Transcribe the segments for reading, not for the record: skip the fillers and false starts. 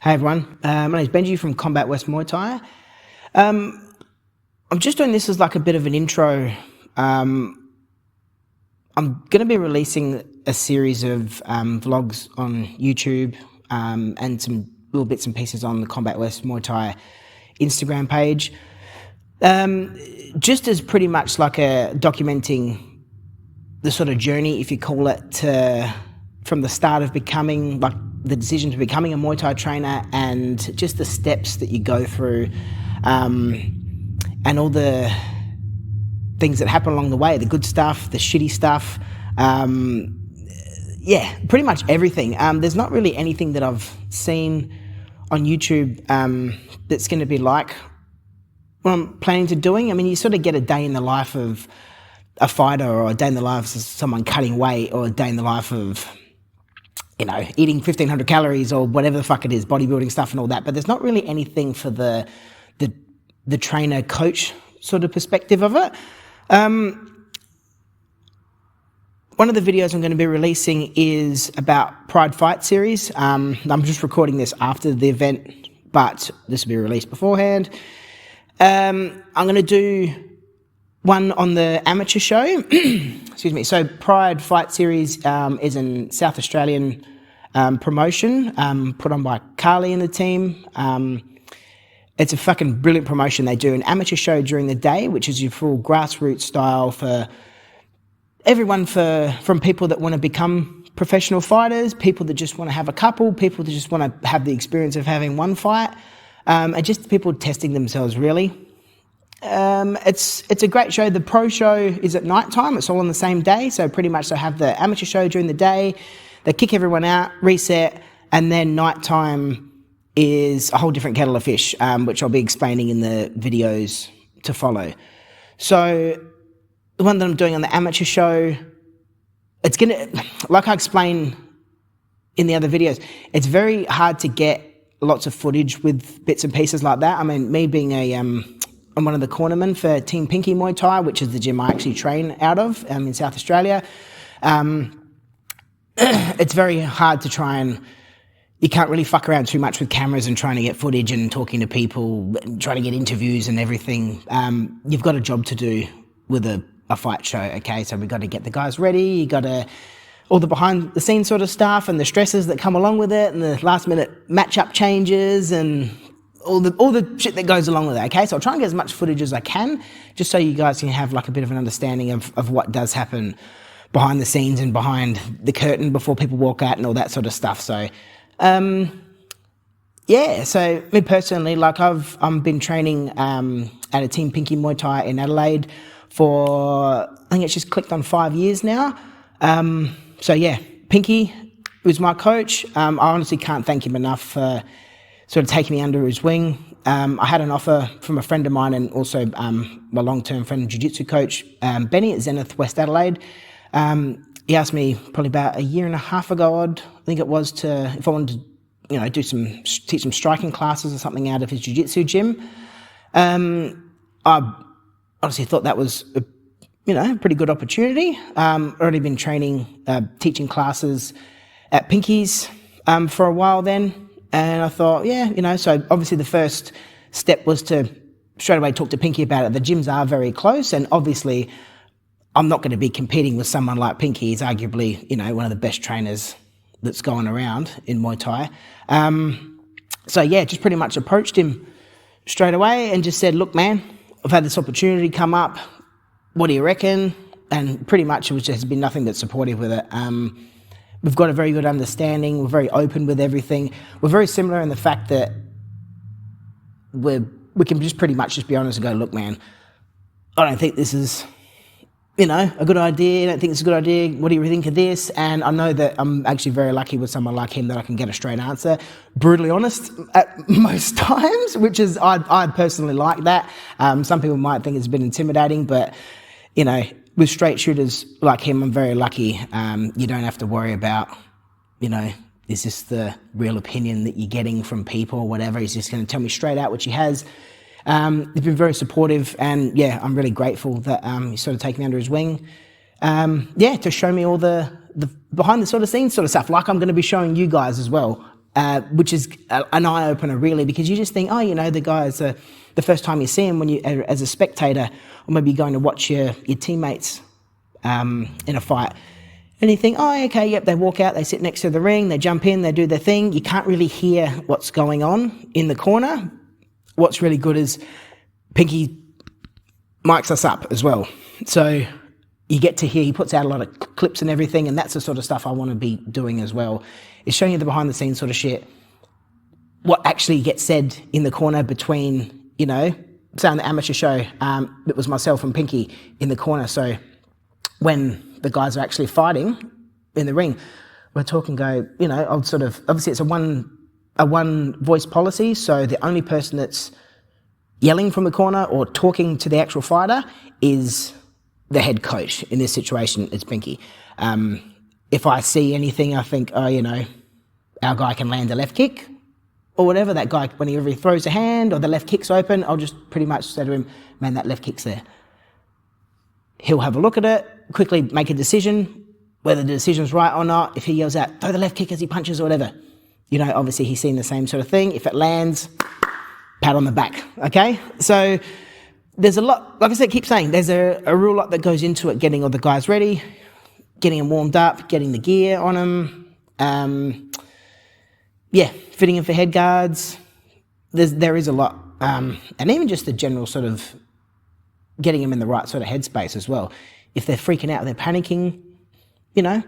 Hey everyone, my name is Benji from Combat West Muay Thai. I'm just doing this as like a bit of an intro. I'm going to be releasing a series of vlogs on YouTube and some little bits and pieces on the Combat West Muay Thai Instagram page. Just as pretty much like a documenting the sort of journey, if you call it, from the start of becoming, like the decision to becoming a Muay Thai trainer and just the steps that you go through and all the things that happen along the way, the good stuff, the shitty stuff, yeah, pretty much everything. There's not really anything that I've seen on YouTube that's going to be like what I'm planning to doing. I mean, you sort of get a day in the life of a fighter, or a day in the life of someone cutting weight, or a day in the life of, you know, eating 1,500 calories or whatever the fuck it is, bodybuilding stuff and all that. But there's not really anything for the trainer coach sort of perspective of it. One of the videos I'm going to be releasing is about Pride Fight Series. I'm just recording this after the event, but this will be released beforehand. I'm going to do one on the amateur show. Excuse me. So Pride Fight Series is an South Australian promotion put on by Carly and the team. It's a fucking brilliant promotion. They do an amateur show during the day, which is your full grassroots style for everyone, from people that want to become professional fighters, people that just want to have a couple, people that just want to have the experience of having one fight, and just people testing themselves, really. It's a great show. The pro show is at night time. It's all on the same day. So pretty much they have the amateur show during the day. They kick everyone out, reset, and then nighttime is a whole different kettle of fish, which I'll be explaining in the videos to follow. So the one that I'm doing on the amateur show, it's going to, like I explained in the other videos, it's very hard to get lots of footage with bits and pieces like that. I mean, me being I'm one of the cornermen for Team Pinky Muay Thai, which is the gym I actually train out of in South Australia. It's very hard to try and, you can't really fuck around too much with cameras and trying to get footage and talking to people, trying to get interviews and everything. You've got a job to do with a fight show, okay? So we've got to get the guys ready, you got to, all the behind the scenes sort of stuff and the stresses that come along with it and the last minute matchup changes and all the shit that goes along with it, okay? So I'll try and get as much footage as I can, just so you guys can have like a bit of an understanding of what does happen behind the scenes and behind the curtain before people walk out and all that sort of stuff. So, yeah, so me personally, like I've been training at a Team Pinky Muay Thai in Adelaide for, I think it's just clicked on 5 years now. So yeah, Pinky was my coach. I honestly can't thank him enough for sort of taking me under his wing. I had an offer from a friend of mine and also my long-term friend and jiu-jitsu coach, Benny at Zenith West Adelaide. He asked me probably about a year and a half ago, I think it was, if I wanted to, you know, teach some striking classes or something out of his jiu-jitsu gym. I honestly thought that was a pretty good opportunity. Already been teaching classes at Pinky's for a while then. And I thought, yeah, so obviously the first step was to straight away talk to Pinky about it. The gyms are very close, and obviously I'm not going to be competing with someone like Pinky. He's arguably, one of the best trainers that's going around in Muay Thai. So yeah, just pretty much approached him straight away and just said, look, man, I've had this opportunity come up. What do you reckon? And pretty much it has been nothing but supportive with it. We've got a very good understanding. We're very open with everything. We're very similar in the fact that we can just pretty much just be honest and go, look, man, I don't think this is, a good idea. I don't think it's a good idea. What do you think of this? And I know that I'm actually very lucky with someone like him that I can get a straight answer. Brutally honest at most times, which is, I personally like that. Some people might think it's a bit intimidating, but, with straight shooters like him, I'm very lucky. You don't have to worry about, is this the real opinion that you're getting from people or whatever. He's just going to tell me straight out what he has. He's been very supportive, and yeah, I'm really grateful that he's sort of taken me under his wing. To show me all the behind the sort of scenes sort of stuff, like I'm going to be showing you guys as well. which is an eye-opener really, because you just think, oh, you know, the guys, the first time you see him when you, as a spectator, or maybe going to watch your teammates in a fight, and you think, oh, okay, yep, they walk out, they sit next to the ring, they jump in, they do their thing. You can't really hear what's going on in the corner. What's really good is Pinky mics us up as well. So you get to hear, he puts out a lot of clips and everything, and that's the sort of stuff I want to be doing as well, is showing you the behind the scenes sort of shit, what actually gets said in the corner between, you know, say on the amateur show, it was myself and Pinky in the corner. So when the guys are actually fighting in the ring, we're talking, go, you know, I'll sort of, obviously it's a one voice policy, so the only person that's yelling from the corner or talking to the actual fighter is the head coach. In this situation, it's Pinky. If I see anything, I think, oh, you know, our guy can land a left kick or whatever, that guy, whenever he throws a hand or the left kick's open, I'll just pretty much say to him, man, that left kick's there. He'll have a look at it, quickly make a decision, whether the decision's right or not. If he yells out, throw the left kick as he punches or whatever, you know, obviously he's seen the same sort of thing. If it lands, pat on the back, okay? So there's a lot, like I said, keep saying, there's a real lot that goes into it, getting all the guys ready, getting them warmed up, getting the gear on them, fitting them for head guards. There is a lot, and even just the general sort of getting them in the right sort of headspace as well. If they're freaking out, they're panicking, you know,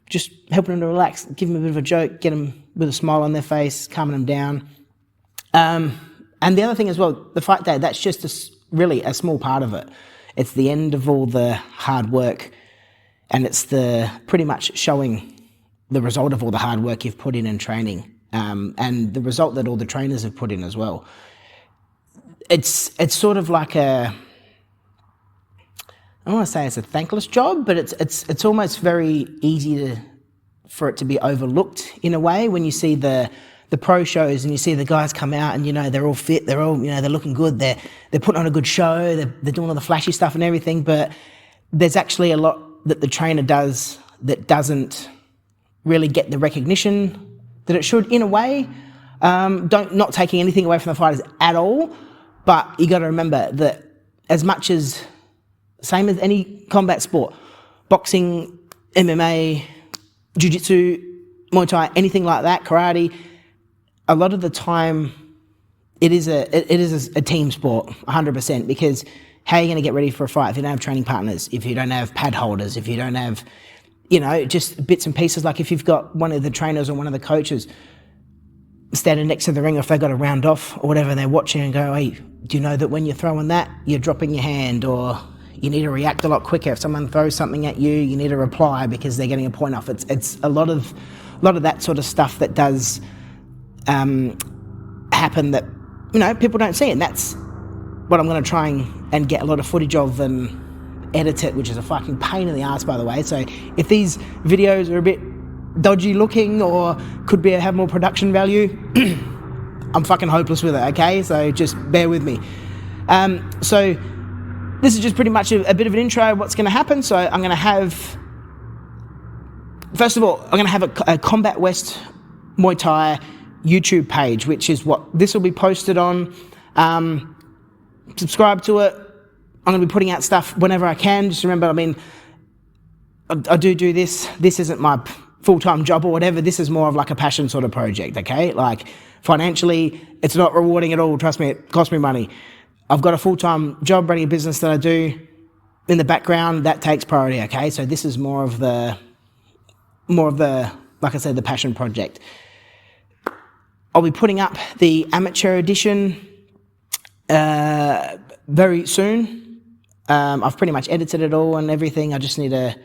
just helping them to relax, give them a bit of a joke, get them with a smile on their face, calming them down. And the other thing as well, the fight day, that's just really a small part of it. It's the end of all the hard work, and it's the pretty much showing the result of all the hard work you've put in training, and the result that all the trainers have put in as well. It's sort of like I don't want to say it's a thankless job, but it's almost very easy for it to be overlooked in a way when you see the pro shows and you see the guys come out and, you know, they're all fit, they're all, you know, they're looking good, they're putting on a good show, they're doing all the flashy stuff and everything, but there's actually a lot that the trainer does that doesn't really get the recognition that it should, in a way. Not taking anything away from the fighters at all, but you got to remember that as much as, same as any combat sport, boxing, MMA, jiu-jitsu, Muay Thai, anything like that, karate, a lot of the time it is a team sport, 100%, because how are you going to get ready for a fight if you don't have training partners, if you don't have pad holders, if you don't have, you know, just bits and pieces, like if you've got one of the trainers or one of the coaches standing next to the ring, if they've got to round off or whatever, and they're watching and go, hey, do you know that when you're throwing that, you're dropping your hand, or you need to react a lot quicker. If someone throws something at you, you need to reply because they're getting a point off. It's a lot of that sort of stuff that does happen that, you know, people don't see, and that's what I'm going to try and get a lot of footage of and edit it, which is a fucking pain in the ass, by the way. So if these videos are a bit dodgy looking or could have more production value, I'm fucking hopeless with it, okay? So just bear with me. So this is just pretty much a bit of an intro of what's going to happen. So I'm going to have, first of all, I'm going to have a Combat West Muay Thai YouTube page, which is what this will be posted on. Subscribe to it. I'm going to be putting out stuff whenever I can. Just remember, I mean, I do this. This isn't my full-time job or whatever. This is more of like a passion sort of project, okay? Like financially, it's not rewarding at all. Trust me, it costs me money. I've got a full-time job running a business that I do in the background. That takes priority, okay? So this is more of the, like I said, the passion project. I'll be putting up the amateur edition very soon. I've pretty much edited it all and everything. I just need to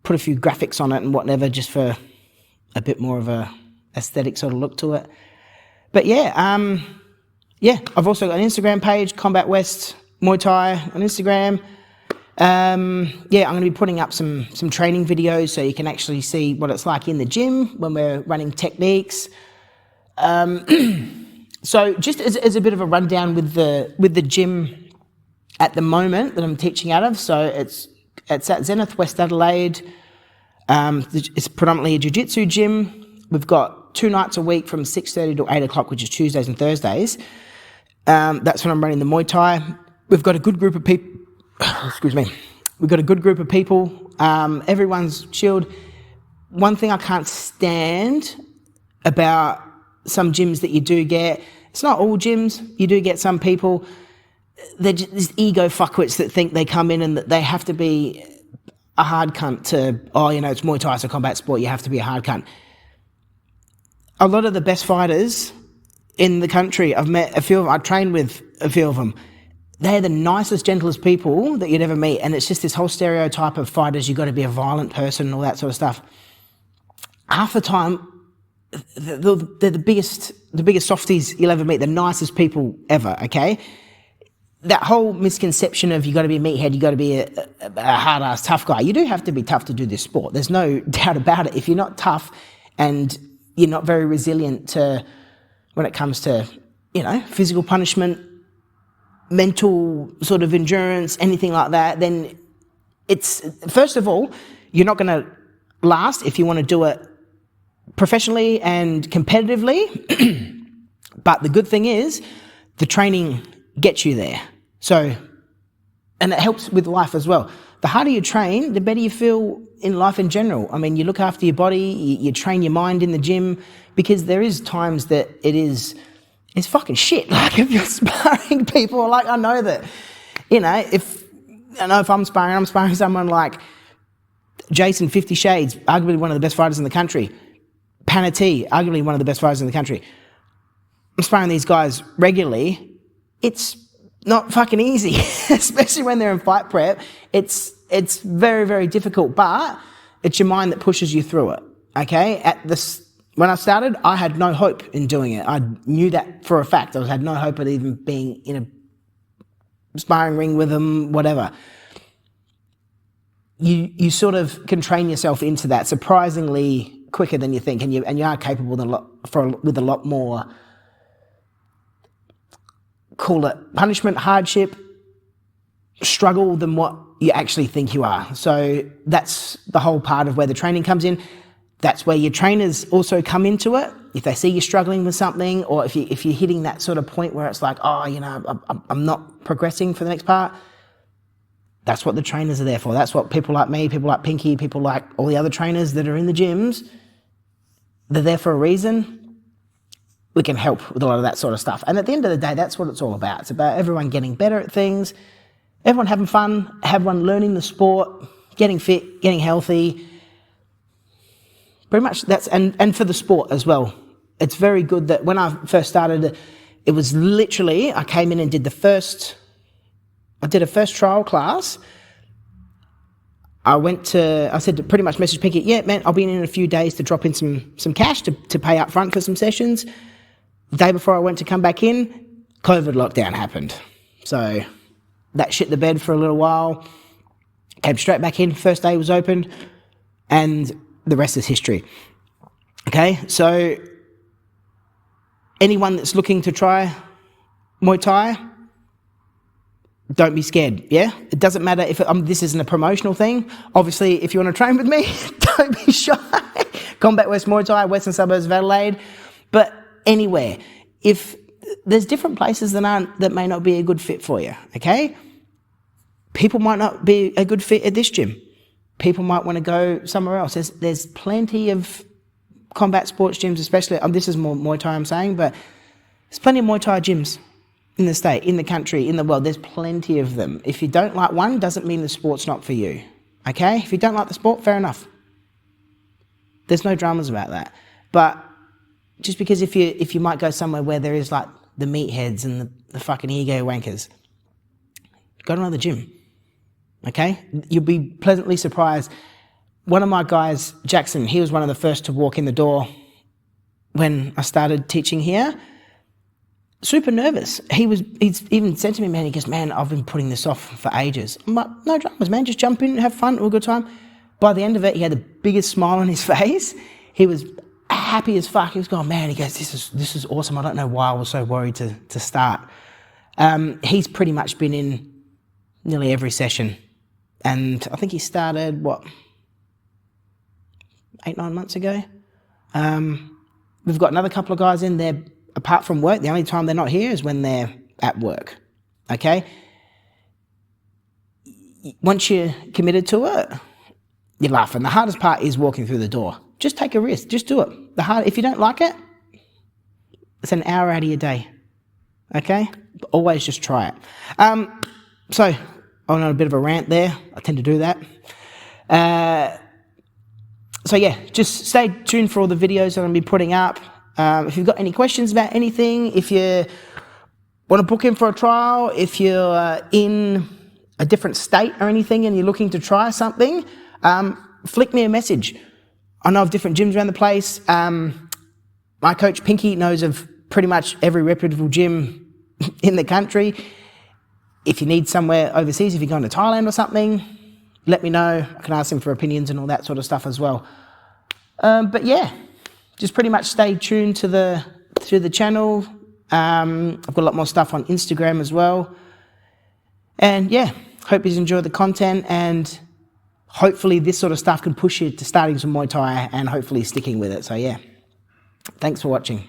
put a few graphics on it and whatever, just for a bit more of a aesthetic sort of look to it. But yeah, I've also got an Instagram page, Combat West Muay Thai on Instagram. I'm going to be putting up some training videos so you can actually see what it's like in the gym when we're running techniques. So just as a bit of a rundown with the gym at the moment that I'm teaching out of. So it's at Zenith West Adelaide. It's predominantly a jiu-jitsu gym. We've got 2 nights a week from 6:30 to 8 o'clock, which is Tuesdays and Thursdays. That's when I'm running the Muay Thai. We've got a good group of people. Excuse me. We've got a good group of people. Everyone's chilled. One thing I can't stand about some gyms that you do get, it's not all gyms, you do get some people, they're just these ego fuckwits that think they come in and that they have to be a hard cunt to, it's Muay Thai, it's a combat sport, you have to be a hard cunt. A lot of the best fighters in the country, I've met a few of them, I trained with a few of them, they're the nicest, gentlest people that you'd ever meet, and it's just this whole stereotype of fighters, you've got to be a violent person and all that sort of stuff. Half the time, they're the biggest softies you'll ever meet, the nicest people ever, okay? That whole misconception of you got to be a meathead, you got to be a hard-ass tough guy. You do have to be tough to do this sport. There's no doubt about it. If you're not tough and you're not very resilient to when it comes to, physical punishment, mental sort of endurance, anything like that, then it's, first of all, you're not going to last if you want to do it professionally and competitively. But the good thing is the training gets you there. So, and it helps with life as well. The harder you train, the better you feel in life in general. I mean, you look after your body, you train your mind in the gym, because there is times that it's fucking shit. Like if you're sparring people, like I know that, if I'm sparring someone like Jason 50 Shades, arguably one of the best fighters in the country, Panati, arguably one of the best fighters in the country. I'm sparring these guys regularly. It's not fucking easy, especially when they're in fight prep. It's very, very difficult, but it's your mind that pushes you through it, okay? When I started, I had no hope in doing it. I knew that for a fact. I had no hope of even being in a sparring ring with them, whatever. You sort of can train yourself into that surprisingly quicker than you think, and you are capable with a lot more, call it punishment, hardship, struggle than what you actually think you are. So that's the whole part of where the training comes in. That's where your trainers also come into it. If they see you struggling with something, or if you're hitting that sort of point where it's like, I'm not progressing for the next part, that's what the trainers are there for. That's what people like me, people like Pinky, people like all the other trainers that are in the gyms, they're there for a reason. We can help with a lot of that sort of stuff. And at the end of the day, that's what it's all about. It's about everyone getting better at things, everyone having fun, everyone learning the sport, getting fit, getting healthy. Pretty much that's, and for the sport as well. It's very good that when I first started, it was literally, I came in and did a first trial class. I said to pretty much message Pinky, yeah, man, I'll be in a few days to drop in some cash to pay up front for some sessions. The day before I went to come back in, COVID lockdown happened. So that shit the bed for a little while. Came straight back in, first day was opened, and the rest is history. Okay, so anyone that's looking to try Muay Thai, don't be scared, yeah? It doesn't matter if this isn't a promotional thing. Obviously, if you want to train with me, don't be shy. Combat West Muay Thai, Western Suburbs of Adelaide, but anywhere. If there's different places that may not be a good fit for you, okay? People might not be a good fit at this gym. People might want to go somewhere else. There's plenty of combat sports gyms, especially, this is more Muay Thai I'm saying, but there's plenty of Muay Thai gyms in the state, in the country, in the world. There's plenty of them. If you don't like one, doesn't mean the sport's not for you, okay? If you don't like the sport, fair enough. There's no dramas about that. But just because if you might go somewhere where there is like the meatheads and the fucking ego wankers, go to another gym, okay? You'll be pleasantly surprised. One of my guys, Jackson, he was one of the first to walk in the door when I started teaching here. Super nervous. He's even said to me, man, he goes, man, I've been putting this off for ages. I'm like, no dramas, man, just jump in, have fun, have a good time. By the end of it, he had the biggest smile on his face. He was happy as fuck. He was going, man, he goes, this is awesome. I don't know why I was so worried to start. He's pretty much been in nearly every session. And I think he started, 8-9 months ago? we've got another couple of guys in there apart from work. The only time they're not here is when they're at work, okay? Once you're committed to it, you're laughing. The hardest part is walking through the door. Just take a risk. Just do it. If you don't like it, it's an hour out of your day, okay? But always just try it. So I went on a bit of a rant there. I tend to do that. So yeah, just stay tuned for all the videos that I'm going to be putting up. If you've got any questions about anything, if you want to book in for a trial, if you're in a different state or anything and you're looking to try something, flick me a message. I know of different gyms around the place. My coach Pinky knows of pretty much every reputable gym in the country. If you need somewhere overseas, if you're going to Thailand or something, let me know. I can ask him for opinions and all that sort of stuff as well. But yeah, just pretty much stay tuned to the channel. I've got a lot more stuff on Instagram as well. And yeah, hope you enjoy the content, and hopefully this sort of stuff can push you to starting some Muay Thai and hopefully sticking with it. So yeah, thanks for watching.